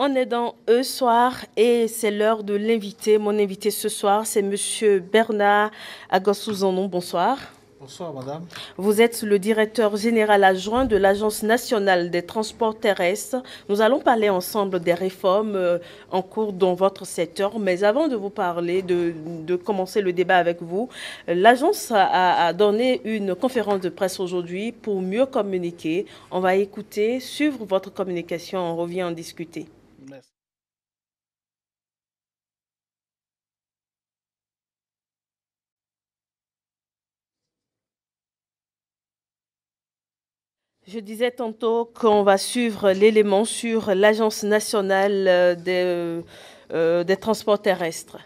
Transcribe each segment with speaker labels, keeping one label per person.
Speaker 1: On est dans E Soir et c'est l'heure de l'invité. Mon invité ce soir, c'est Monsieur Bernard Agossou-Zanon. Bonsoir.
Speaker 2: Bonsoir, madame.
Speaker 1: Vous êtes le directeur général adjoint de l'Agence nationale des transports terrestres. Nous allons parler ensemble des réformes en cours dans votre secteur. Mais avant de vous parler, de commencer le débat avec vous, l'agence a donné une conférence de presse aujourd'hui pour mieux communiquer. On va écouter, suivre votre communication, on revient en discuter.
Speaker 2: Merci.
Speaker 1: Je disais tantôt qu'on va suivre l'élément sur l'Agence nationale des transports terrestres.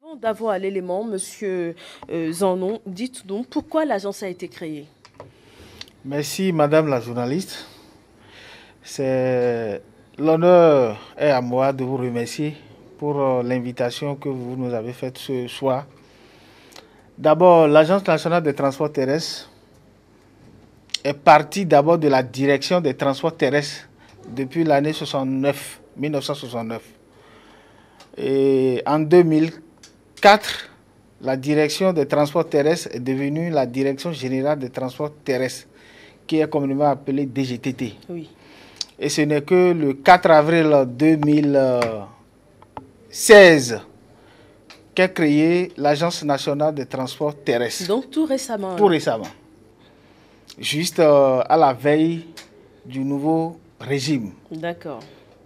Speaker 1: Avant d'avoir l'élément, Monsieur Zanon, dites-nous pourquoi l'agence a été créée.
Speaker 2: Merci, madame la journaliste. L'honneur est à moi de vous remercier pour l'invitation que vous nous avez faite ce soir. D'abord, l'Agence nationale des transports terrestres est partie d'abord de la direction des transports terrestres depuis l'année 1969. Et en 2004, la direction des transports terrestres est devenue la direction générale des transports terrestres, qui est communément appelée DGTT.
Speaker 1: Oui.
Speaker 2: Et ce n'est que le 4 avril 2016 qu'est créée l'Agence nationale des transports terrestres.
Speaker 1: Donc tout récemment.
Speaker 2: Tout récemment. Juste à la veille du nouveau régime.
Speaker 1: D'accord.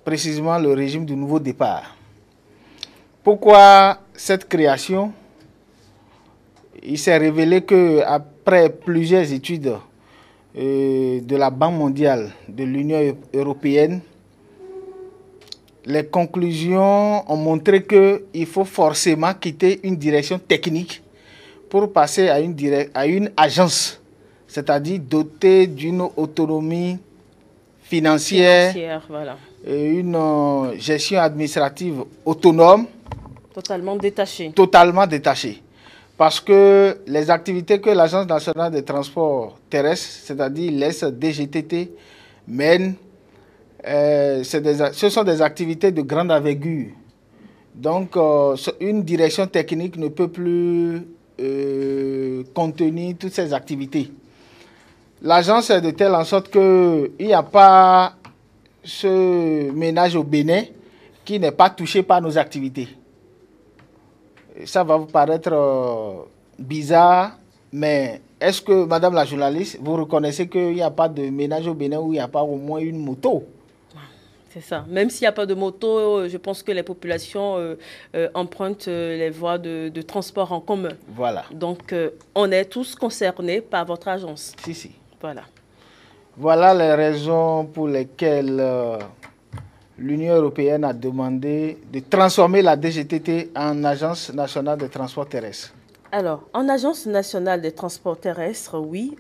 Speaker 2: Précisément le régime du nouveau départ. Pourquoi cette création? Il s'est révélé qu'après plusieurs études de la Banque mondiale, de l'Union européenne, les conclusions ont montré qu'il faut forcément quitter une direction technique pour passer à une agence, c'est-à-dire dotée d'une autonomie financière
Speaker 1: voilà.
Speaker 2: Et une gestion administrative autonome.
Speaker 1: Totalement détachée.
Speaker 2: Totalement détachée. Parce que les activités que l'Agence nationale des transports terrestres, c'est-à-dire l'SDGTT, mène, ce sont des activités de grande envergure. Donc, une direction technique ne peut plus contenir toutes ces activités. L'agence est de telle en sorte qu'il n'y a pas ce ménage au Bénin qui n'est pas touché par nos activités. Ça va vous paraître bizarre, mais est-ce que, madame la journaliste, vous reconnaissez qu'il n'y a pas de ménage au Bénin où il n'y a pas au moins une moto?
Speaker 1: C'est ça. Même s'il n'y a pas de moto, je pense que les populations empruntent les voies de transport en commun.
Speaker 2: Voilà.
Speaker 1: Donc, on est tous concernés par votre agence.
Speaker 2: Si, si.
Speaker 1: Voilà.
Speaker 2: Voilà les raisons pour lesquelles l'Union européenne a demandé de transformer la DGTT en Agence nationale des transports terrestres.
Speaker 1: Alors, en Agence nationale des transports terrestres, oui,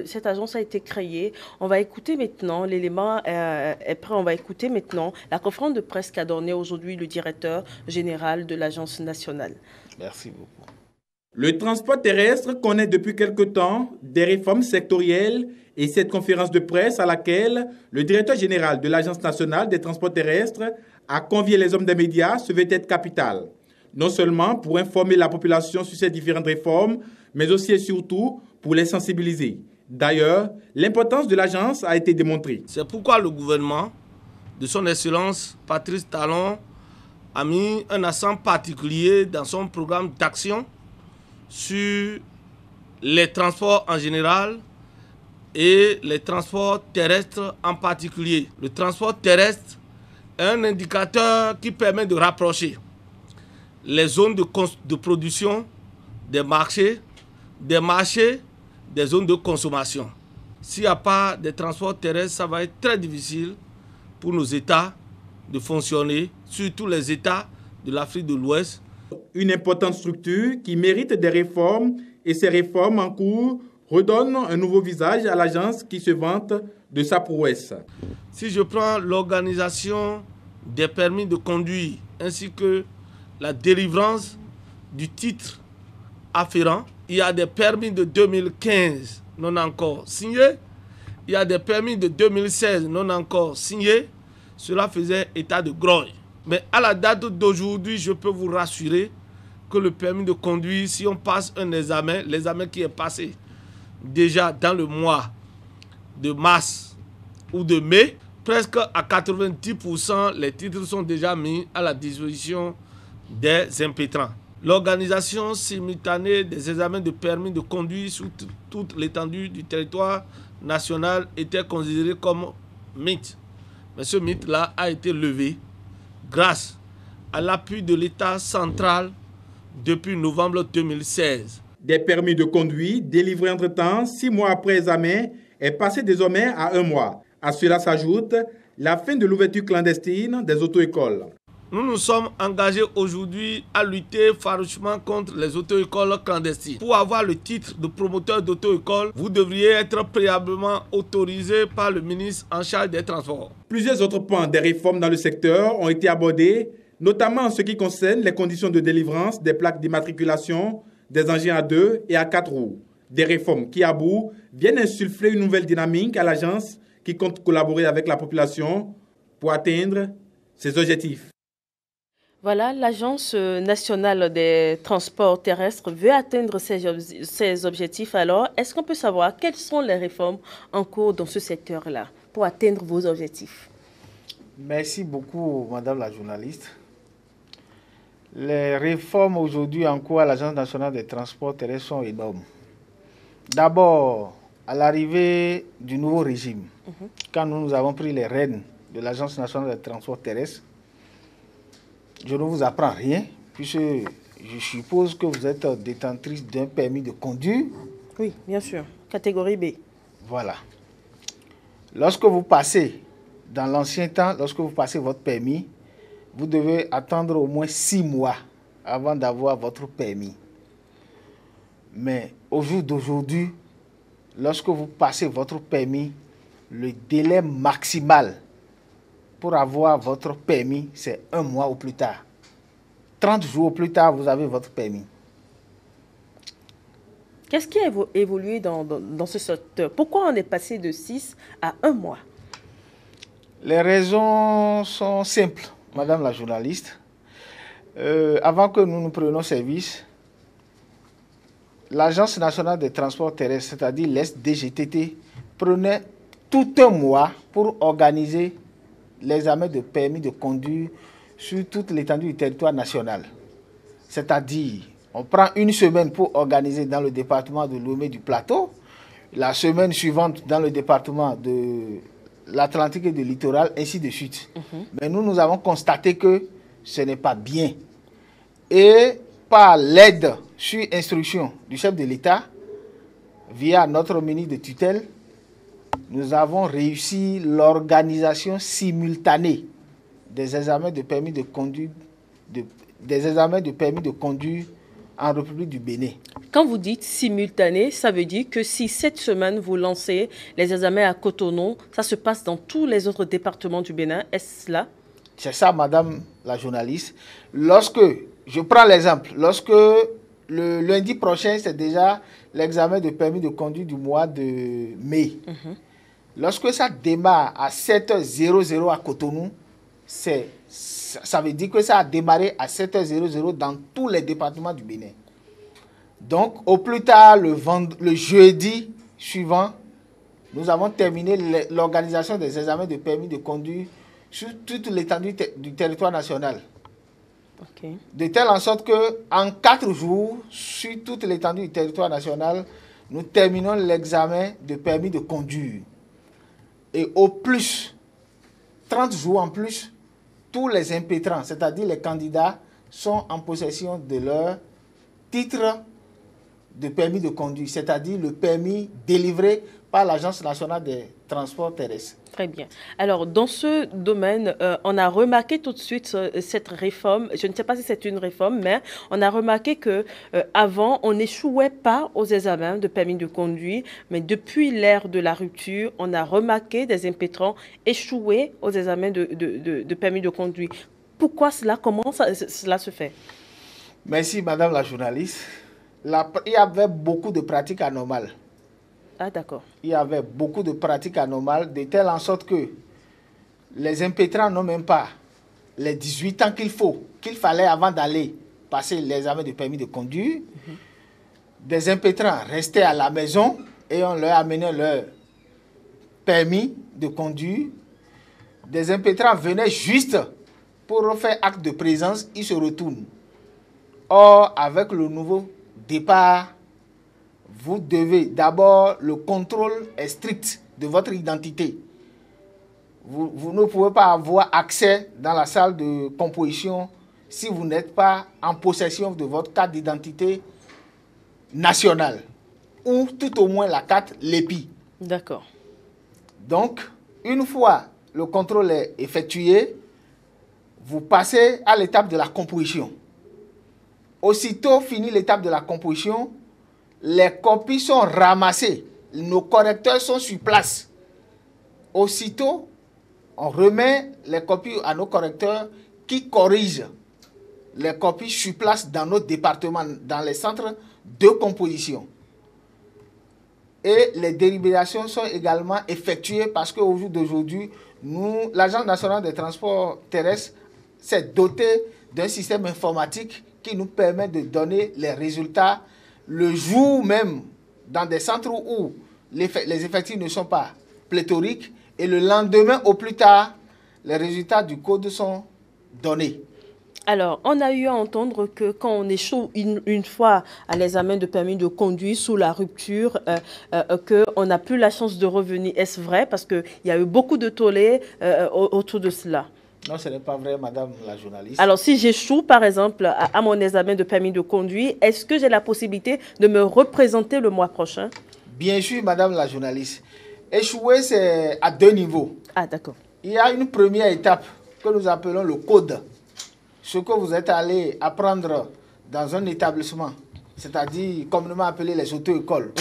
Speaker 1: cette agence a été créée. On va écouter maintenant, l'élément est prêt, on va écouter maintenant la conférence de presse qu'a donnée aujourd'hui le directeur général de l'Agence nationale.
Speaker 2: Merci beaucoup.
Speaker 3: Le transport terrestre connaît depuis quelque temps des réformes sectorielles et cette conférence de presse à laquelle le directeur général de l'Agence nationale des transports terrestres a convié les hommes des médias se veut être capitale. Non seulement pour informer la population sur ces différentes réformes, mais aussi et surtout pour les sensibiliser. D'ailleurs, l'importance de l'agence a été démontrée.
Speaker 4: C'est pourquoi le gouvernement de son Excellence Patrice Talon a mis un accent particulier dans son programme d'action sur les transports en général et les transports terrestres en particulier. Le transport terrestre est un indicateur qui permet de rapprocher les zones de production des marchés, des zones de consommation. S'il n'y a pas de transport terrestre, ça va être très difficile pour nos États de fonctionner, surtout les États de l'Afrique de l'Ouest.
Speaker 3: Une importante structure qui mérite des réformes et ces réformes en cours redonnent un nouveau visage à l'agence qui se vante de sa prouesse.
Speaker 4: Si je prends l'organisation des permis de conduire ainsi que la délivrance du titre afférent. Il y a des permis de 2015 non encore signés. Il y a des permis de 2016 non encore signés. Cela faisait état de grogne. Mais à la date d'aujourd'hui, je peux vous rassurer que le permis de conduire, si on passe un examen, l'examen qui est passé déjà dans le mois de mars ou de mai, presque à 90%, les titres sont déjà mis à la disposition des impétrants. L'organisation simultanée des examens de permis de conduire sur toute l'étendue du territoire national était considérée comme mythe. Mais ce mythe-là a été levé grâce à l'appui de l'État central depuis novembre 2016.
Speaker 3: Des permis de conduire délivrés entre-temps 6 mois après examen est passé désormais à 1 mois. À cela s'ajoute la fin de l'ouverture clandestine des auto-écoles.
Speaker 4: Nous nous sommes engagés aujourd'hui à lutter farouchement contre les auto-écoles clandestines. Pour avoir le titre de promoteur d'auto-école, vous devriez être préalablement autorisé par le ministre en charge des Transports.
Speaker 3: Plusieurs autres points des réformes dans le secteur ont été abordés, notamment en ce qui concerne les conditions de délivrance des plaques d'immatriculation des engins à 2 et à 4 roues. Des réformes qui, à bout, viennent insuffler une nouvelle dynamique à l'agence qui compte collaborer avec la population pour atteindre ses objectifs.
Speaker 1: Voilà, l'Agence nationale des transports terrestres veut atteindre ses objectifs. Alors, est-ce qu'on peut savoir quelles sont les réformes en cours dans ce secteur-là pour atteindre vos objectifs?
Speaker 2: Merci beaucoup, Madame la journaliste. Les réformes aujourd'hui en cours à l'Agence nationale des transports terrestres sont énormes. D'abord, à l'arrivée du nouveau régime, quand nous avons pris les rênes de l'Agence nationale des transports terrestres, je ne vous apprends rien, puisque je suppose que vous êtes détentrice d'un permis de conduire.
Speaker 1: Oui, bien sûr. Catégorie B.
Speaker 2: Voilà. Lorsque vous passez, dans l'ancien temps, lorsque vous passez votre permis, vous devez attendre au moins 6 mois avant d'avoir votre permis. Mais au jour d'aujourd'hui, lorsque vous passez votre permis, le délai maximal pour avoir votre permis, c'est 1 mois au plus tard. 30 jours au plus tard, vous avez votre permis.
Speaker 1: Qu'est-ce qui a évolué dans ce secteur? Pourquoi on est passé de 6 à 1 mois?
Speaker 2: Les raisons sont simples, Madame la journaliste. Avant que nous prenions service, l'Agence nationale des transports terrestres, c'est-à-dire l'SDGTT, prenait tout 1 mois pour organiser l'examen de permis de conduire sur toute l'étendue du territoire national. C'est-à-dire, on prend 1 semaine pour organiser dans le département de Lomé du Plateau, la semaine suivante dans le département de l'Atlantique et du Littoral, ainsi de suite. Mais nous avons constaté que ce n'est pas bien. Et par l'aide sur instruction du chef de l'État, via notre ministre de tutelle, nous avons réussi l'organisation simultanée des examens de permis de conduire, en République du Bénin.
Speaker 1: Quand vous dites simultané, ça veut dire que si cette semaine vous lancez les examens à Cotonou, ça se passe dans tous les autres départements du Bénin, est-ce cela?
Speaker 2: C'est ça, Madame la journaliste. Lorsque, je prends l'exemple, lorsque le lundi prochain, c'est déjà l'examen de permis de conduire du mois de mai. Lorsque ça démarre à 7h00 à Cotonou, ça veut dire que ça a démarré à 7h00 dans tous les départements du Bénin. Donc, au plus tard, le jeudi suivant, nous avons terminé l'organisation des examens de permis de conduire sur toute l'étendue du territoire national. De telle en sorte qu'en 4 jours, sur toute l'étendue du territoire national, nous terminons l'examen de permis de conduire. Et au plus, 30 jours en plus, tous les impétrants, c'est-à-dire les candidats, sont en possession de leur titre de permis de conduire, c'est-à-dire le permis délivré par l'Agence nationale des transports terrestres.
Speaker 1: Très bien. Alors, dans ce domaine, on a remarqué tout de suite cette réforme. Je ne sais pas si c'est une réforme, mais on a remarqué qu'avant, on n'échouait pas aux examens de permis de conduire. Mais depuis l'ère de la rupture, on a remarqué des impétrants échouer aux examens de permis de conduire. Pourquoi cela? Comment cela se fait?
Speaker 2: Merci, madame la journaliste. Il y avait beaucoup de pratiques anormales.
Speaker 1: Ah, d'accord.
Speaker 2: Il y avait beaucoup de pratiques anormales, de telle en sorte que les impétrants n'ont même pas les 18 ans qu'il fallait avant d'aller passer l'examen de permis de conduire. Des impétrants restaient à la maison et on leur amenait leur permis de conduire. Des impétrants venaient juste pour faire acte de présence, ils se retournent. Or, avec le nouveau départ, vous devez d'abord, le contrôle est strict de votre identité. Vous ne pouvez pas avoir accès dans la salle de composition si vous n'êtes pas en possession de votre carte d'identité nationale ou tout au moins la carte LEPI.
Speaker 1: D'accord.
Speaker 2: Donc, une fois le contrôle est effectué, vous passez à l'étape de la composition. Aussitôt fini l'étape de la composition, les copies sont ramassées. Nos correcteurs sont sur place. Aussitôt, on remet les copies à nos correcteurs qui corrigent les copies sur place dans nos départements, dans les centres de composition. Et les délibérations sont également effectuées parce qu'au jour d'aujourd'hui, l'Agence nationale des transports terrestres s'est dotée d'un système informatique qui nous permet de donner les résultats le jour même dans des centres où les effectifs ne sont pas pléthoriques et le lendemain au plus tard, les résultats du code sont donnés.
Speaker 1: Alors, on a eu à entendre que quand on échoue une fois à l'examen de permis de conduire sous la rupture, qu'on n'a plus la chance de revenir. Est-ce vrai? Parce qu'il y a eu beaucoup de tollés autour de cela.
Speaker 2: Non, ce n'est pas vrai, madame la journaliste.
Speaker 1: Alors, si j'échoue, par exemple, à mon examen de permis de conduire, est-ce que j'ai la possibilité de me représenter le mois prochain?
Speaker 2: Bien sûr, madame la journaliste. Échouer, c'est à deux niveaux.
Speaker 1: Ah, d'accord.
Speaker 2: Il y a une première étape que nous appelons le code. Ce que vous êtes allé apprendre dans un établissement, c'est-à-dire communément appelé les auto-écoles.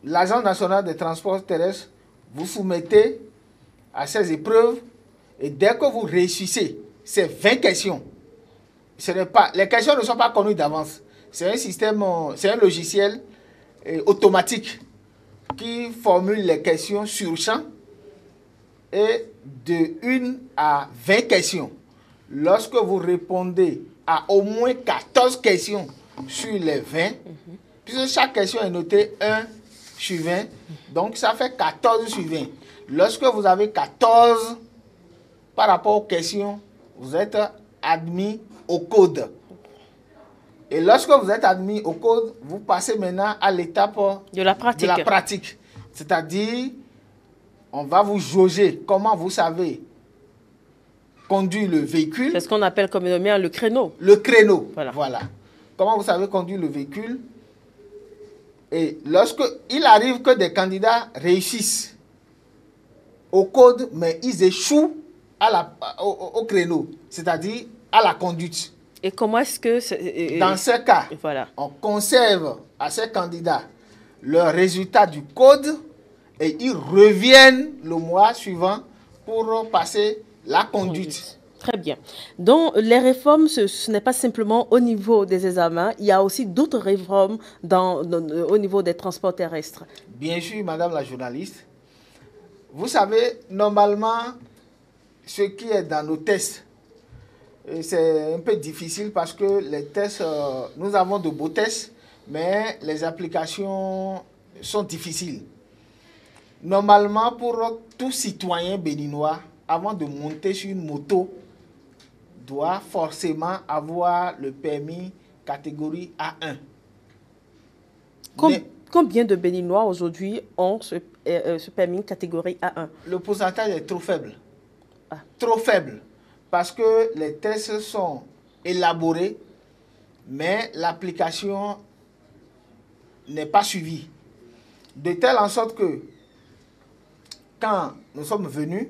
Speaker 2: L'Agence nationale des transports terrestres vous soumettez à ces épreuves et dès que vous réussissez, c'est 20 questions. Les questions ne sont pas connues d'avance. C'est un système, c'est un logiciel automatique qui formule les questions sur champ et de 1 à 20 questions. Lorsque vous répondez à au moins 14 questions sur les 20, puisque chaque question est notée 1 sur 20, donc ça fait 14 sur 20. Lorsque vous avez 14 par rapport aux questions, vous êtes admis au code. Et lorsque vous êtes admis au code, vous passez maintenant à l'étape
Speaker 1: de la pratique.
Speaker 2: C'est-à-dire, on va vous jauger comment vous savez conduire le véhicule.
Speaker 1: C'est ce qu'on appelle communément le créneau.
Speaker 2: Le créneau,
Speaker 1: voilà.
Speaker 2: Comment vous savez conduire le véhicule. Et lorsqu'il arrive que des candidats réussissent au code, mais ils échouent au créneau, c'est-à-dire à la conduite.
Speaker 1: Et comment est-ce que...
Speaker 2: Dans ce cas, on conserve à ces candidats le résultat du code et ils reviennent le mois suivant pour passer la conduite.
Speaker 1: Très bien. Donc, les réformes, ce n'est pas simplement au niveau des examens, il y a aussi d'autres réformes au niveau des transports terrestres.
Speaker 2: Bien sûr, madame la journaliste. Vous savez, normalement, ce qui est dans nos tests, c'est un peu difficile parce que les tests, nous avons de beaux tests, mais les applications sont difficiles. Normalement, pour tout citoyen béninois, avant de monter sur une moto, doit forcément avoir le permis catégorie A1.
Speaker 1: Combien de Béninois aujourd'hui ont ce permis catégorie A1?
Speaker 2: Le pourcentage est trop faible. Trop faible. Parce que les tests sont élaborés, mais l'application n'est pas suivie. De telle en sorte que, quand nous sommes venus,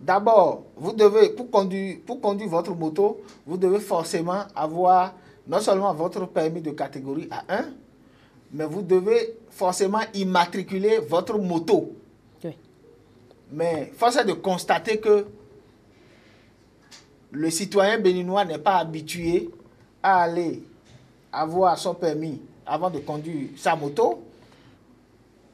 Speaker 2: d'abord, vous devez, pour conduire votre moto, vous devez forcément avoir non seulement votre permis de catégorie A1, mais vous devez forcément immatriculer votre moto. Oui. Mais force est de constater que le citoyen béninois n'est pas habitué à aller avoir son permis avant de conduire sa moto,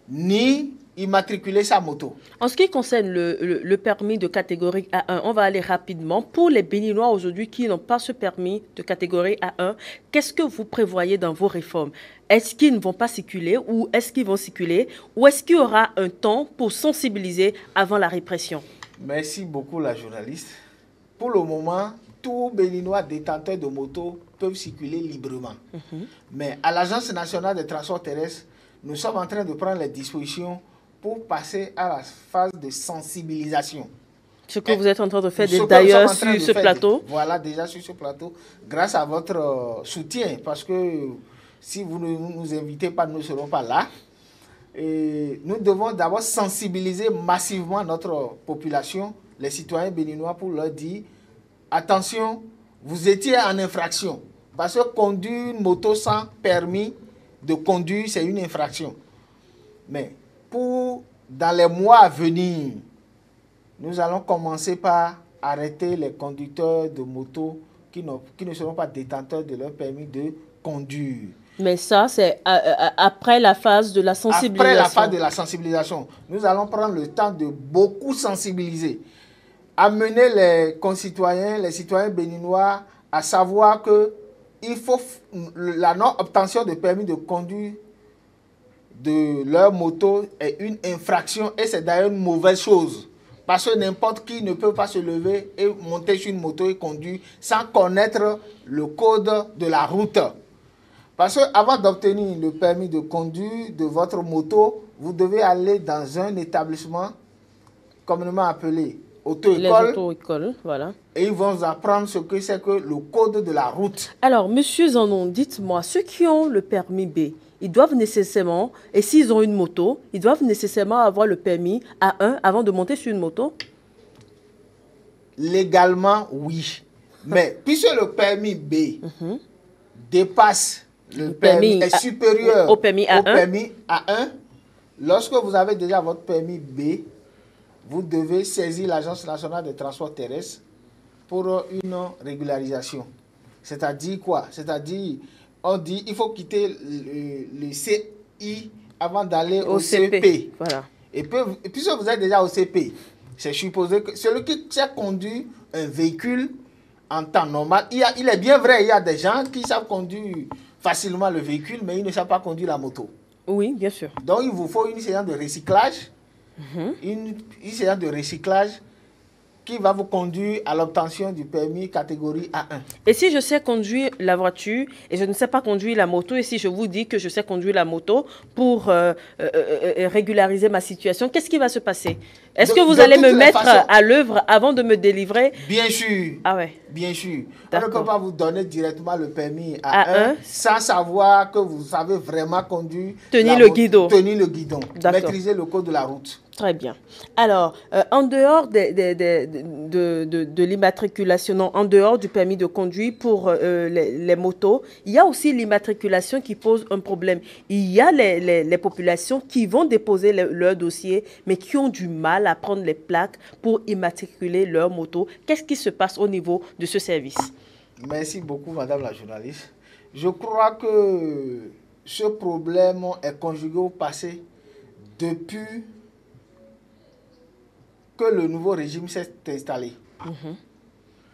Speaker 2: ni immatriculer sa moto.
Speaker 1: En ce qui concerne le permis de catégorie A1, on va aller rapidement. Pour les Béninois aujourd'hui qui n'ont pas ce permis de catégorie A1, qu'est-ce que vous prévoyez dans vos réformes? Est-ce qu'ils ne vont pas circuler ou est-ce qu'ils vont circuler? Ou est-ce qu'il y aura un temps pour sensibiliser avant la répression?
Speaker 2: Merci beaucoup la journaliste. Pour le moment, tous Béninois détenteurs de motos peuvent circuler librement. Mais à l'Agence nationale des transports terrestres, nous sommes en train de prendre les dispositions pour passer à la phase de sensibilisation.
Speaker 1: Ce que vous êtes en train de faire d'ailleurs sur ce plateau.
Speaker 2: Voilà, déjà sur ce plateau, grâce à votre soutien, parce que si vous ne nous invitez pas, nous ne serons pas là. Et nous devons d'abord sensibiliser massivement notre population, les citoyens béninois, pour leur dire, attention, vous étiez en infraction. Parce que conduire une moto sans permis de conduire, c'est une infraction. Mais dans les mois à venir, nous allons commencer par arrêter les conducteurs de motos qui ne seront pas détenteurs de leur permis de conduire.
Speaker 1: Mais ça, c'est après la phase de la sensibilisation.
Speaker 2: Après la phase de la sensibilisation, nous allons prendre le temps de beaucoup sensibiliser. Amener les concitoyens, les citoyens béninois à savoir que il faut la non-obtention de permis de conduire de leur moto est une infraction et c'est d'ailleurs une mauvaise chose. Parce que n'importe qui ne peut pas se lever et monter sur une moto et conduire sans connaître le code de la route. Parce qu'avant d'obtenir le permis de conduire de votre moto, vous devez aller dans un établissement communément appelé auto-école.
Speaker 1: Les auto-écoles, voilà.
Speaker 2: Et ils vont vous apprendre ce que c'est que le code de la route.
Speaker 1: Alors, monsieur Zanon, dites-moi, ceux qui ont le permis B, ils doivent nécessairement, et s'ils ont une moto, ils doivent nécessairement avoir le permis A1 avant de monter sur une moto?
Speaker 2: Légalement, oui. Mais puisque le permis B dépasse le permis est supérieur
Speaker 1: au permis
Speaker 2: A1, lorsque vous avez déjà votre permis B, vous devez saisir l'Agence nationale des transports terrestres pour une régularisation. C'est-à-dire quoi? C'est-à-dire, on dit qu'il faut quitter le CI avant d'aller au CP.
Speaker 1: Voilà.
Speaker 2: Et puisque vous êtes déjà au CP, c'est supposé que celui qui sait conduire un véhicule en temps normal, il est bien vrai, il y a des gens qui savent conduire facilement le véhicule, mais ils ne savent pas conduire la moto.
Speaker 1: Oui, bien sûr.
Speaker 2: Donc, il vous faut une séance de recyclage, une séance de recyclage qui va vous conduire à l'obtention du permis catégorie A1.
Speaker 1: Et si je sais conduire la voiture et je ne sais pas conduire la moto, et si je vous dis que je sais conduire la moto pour régulariser ma situation, qu'est-ce qui va se passer? Est-ce que vous allez me mettre à l'œuvre avant de me délivrer?
Speaker 2: Bien sûr.
Speaker 1: Ah ouais.
Speaker 2: Bien sûr. On ne peut pas vous donner directement le permis A1 sans savoir que vous savez vraiment conduire.
Speaker 1: Tenir le guidon.
Speaker 2: Tenir le guidon. Maîtriser le code de la route.
Speaker 1: Très bien. Alors, en dehors de l'immatriculation, en dehors du permis de conduire pour les motos, il y a aussi l'immatriculation qui pose un problème. Il y a les populations qui vont déposer leur dossier, mais qui ont du mal à prendre les plaques pour immatriculer leur moto. Qu'est-ce qui se passe au niveau de ce service?
Speaker 2: Merci beaucoup, madame la journaliste. Je crois que ce problème est conjugué au passé depuis que le nouveau régime s'est installé.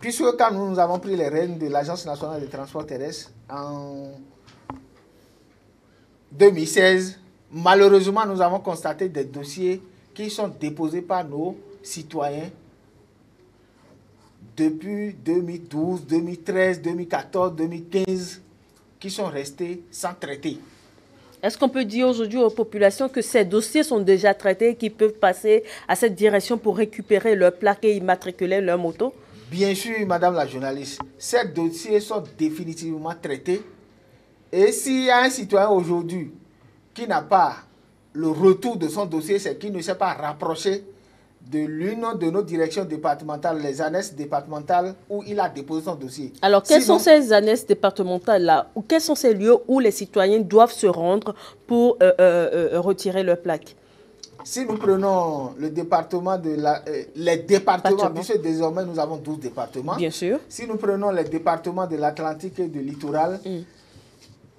Speaker 2: Puisque quand nous avons pris les rênes de l'Agence nationale des transports terrestres en 2016, malheureusement, nous avons constaté des dossiers qui sont déposés par nos citoyens depuis 2012, 2013, 2014, 2015, qui sont restés sans traiter.
Speaker 1: Est-ce qu'on peut dire aujourd'hui aux populations que ces dossiers sont déjà traités et qu'ils peuvent passer à cette direction pour récupérer leur plaque et immatriculer leur moto?
Speaker 2: Bien sûr, madame la journaliste, ces dossiers sont définitivement traités. Et s'il y a un citoyen aujourd'hui qui n'a pas le retour de son dossier, c'est qu'il ne s'est pas rapproché de l'une de nos directions départementales, les ANES départementales, où il a déposé son dossier.
Speaker 1: Alors, quelles sont ces ANES départementales-là, ou quels sont ces lieux où les citoyens doivent se rendre pour retirer leur plaque?
Speaker 2: Si nous prenons le département les départements, puisque désormais nous avons 12 départements.
Speaker 1: Bien sûr.
Speaker 2: Si nous prenons les départements de l'Atlantique et de littoral,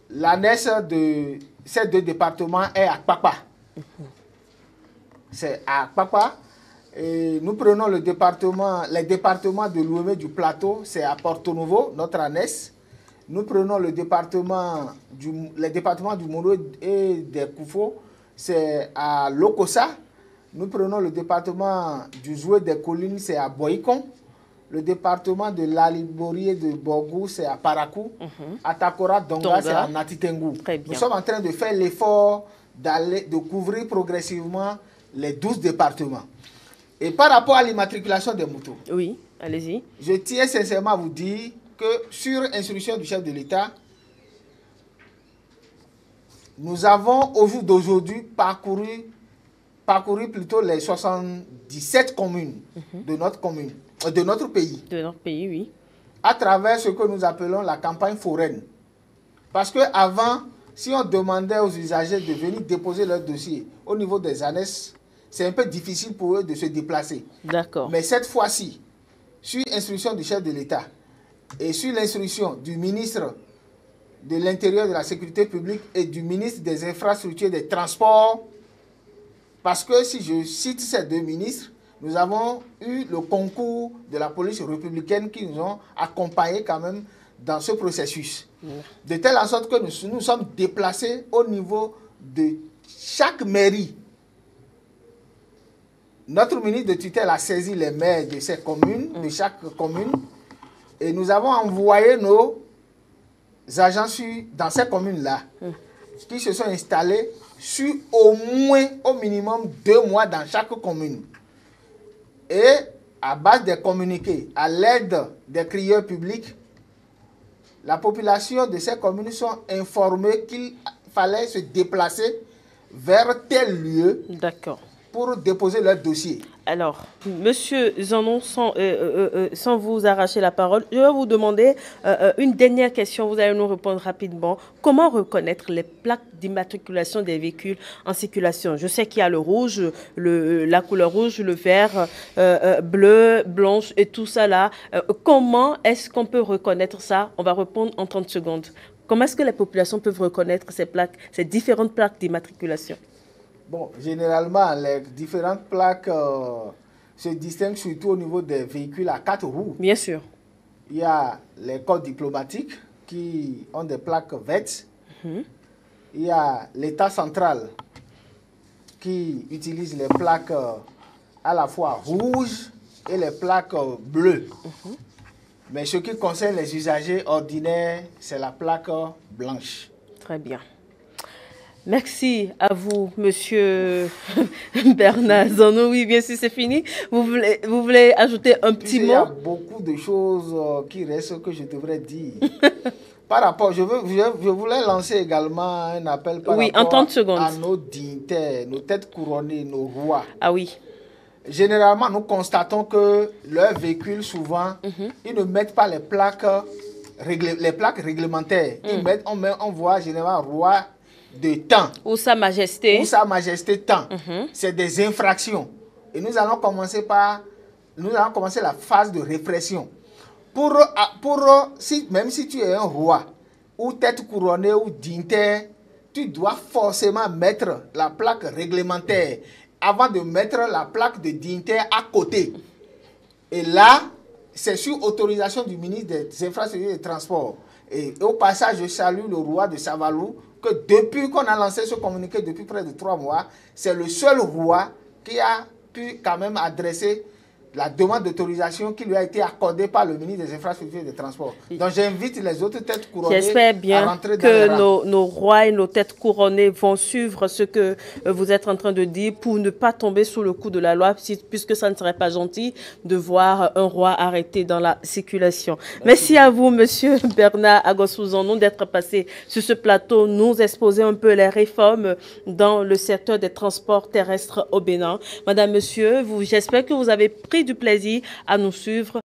Speaker 2: l'ANES de ces deux départements est à Kpakpa. C'est à Kpakpa. Et nous prenons les départements de l'Ouémé du Plateau, c'est à Porto Novo, notre ANES. Nous prenons les départements du Mouro et des Koufo, c'est à Lokossa. Nous prenons le département du Zoué des Collines, c'est à Boïkon. Le département de l'Alibori et de Borgou, c'est à Parakou. À Takora, Donga, c'est à Natitengou. Nous sommes en train de faire l'effort de couvrir progressivement les 12 départements. Et par rapport à l'immatriculation des motos,
Speaker 1: oui, allez-y.
Speaker 2: Je tiens sincèrement à vous dire que sur instruction du chef de l'État, nous avons au jour d'aujourd'hui parcouru plutôt les 77 communes de notre pays.
Speaker 1: De notre pays, oui.
Speaker 2: À travers ce que nous appelons la campagne foraine. Parce qu'avant, si on demandait aux usagers de venir déposer leur dossier au niveau des ANES, c'est un peu difficile pour eux de se déplacer.
Speaker 1: D'accord.
Speaker 2: Mais cette fois-ci, sur instruction du chef de l'État et sur l'instruction du ministre de l'Intérieur, de la Sécurité publique et du ministre des Infrastructures et des Transports, parce que si je cite ces deux ministres, nous avons eu le concours de la police républicaine qui nous ont accompagnés quand même dans ce processus. De telle sorte que nous sommes déplacés au niveau de chaque mairie. Notre ministre de tutelle a saisi les maires de ces communes, de chaque commune, et nous avons envoyé nos agents dans ces communes-là, qui se sont installés sur au minimum 2 mois dans chaque commune. Et à base des communiqués, à l'aide des crieurs publics, la population de ces communes sont informées qu'il fallait se déplacer vers tel lieu.
Speaker 1: D'accord.
Speaker 2: Pour déposer leur dossier.
Speaker 1: Alors, Monsieur Zanon, sans vous arracher la parole, je vais vous demander une dernière question. Vous allez nous répondre rapidement. Comment reconnaître les plaques d'immatriculation des véhicules en circulation? Je sais qu'il y a le rouge, la couleur rouge, le vert, bleu, blanche et tout ça là. Comment est-ce qu'on peut reconnaître ça? On va répondre en 30 secondes. Comment est-ce que les populations peuvent reconnaître ces plaques, ces différentes plaques d'immatriculation?
Speaker 2: Bon, généralement, les différentes plaques se distinguent surtout au niveau des véhicules à 4 roues.
Speaker 1: Bien sûr.
Speaker 2: Il y a les corps diplomatiques qui ont des plaques vertes. Il y a l'État central qui utilise les plaques à la fois rouges et les plaques bleues. Mais ce qui concerne les usagers ordinaires, c'est la plaque blanche.
Speaker 1: Très bien. Merci à vous, Monsieur Bernard Zanon. Oui, bien sûr, c'est fini. Vous voulez ajouter un petit mot?
Speaker 2: Il y a beaucoup de choses qui restent que je devrais dire. Par rapport, je voulais lancer également un appel par rapport
Speaker 1: en 30 secondes.
Speaker 2: À nos dignitaires, nos têtes couronnées, nos rois.
Speaker 1: Ah oui.
Speaker 2: Généralement, nous constatons que leurs véhicules, souvent, ils ne mettent pas les plaques réglementaires. On voit généralement roi de temps.
Speaker 1: Ou Sa Majesté.
Speaker 2: Ou Sa Majesté temps. C'est des infractions. Et nous allons commencer la phase de répression. Même si tu es un roi, ou tête couronnée, ou dignitaire, tu dois forcément mettre la plaque réglementaire avant de mettre la plaque de dignitaire à côté. Et là, c'est sur autorisation du ministre des Infrastructures et des Transports. Et au passage, je salue le roi de Savalou, que depuis qu'on a lancé ce communiqué, depuis près de 3 mois, c'est le seul roi qui a pu quand même adresser la demande d'autorisation qui lui a été accordée par le ministre des Infrastructures et des Transports. Donc j'invite les autres têtes couronnées à rentrer dans les rangs. J'espère bien
Speaker 1: que nos rois et nos têtes couronnées vont suivre ce que vous êtes en train de dire pour ne pas tomber sous le coup de la loi, puisque ça ne serait pas gentil de voir un roi arrêté dans la circulation. Merci à vous, Monsieur Bernard Agosou Zanon, d'être passé sur ce plateau, nous exposer un peu les réformes dans le secteur des transports terrestres au Bénin. Madame, Monsieur, j'espère que vous avez pris du plaisir à nous suivre.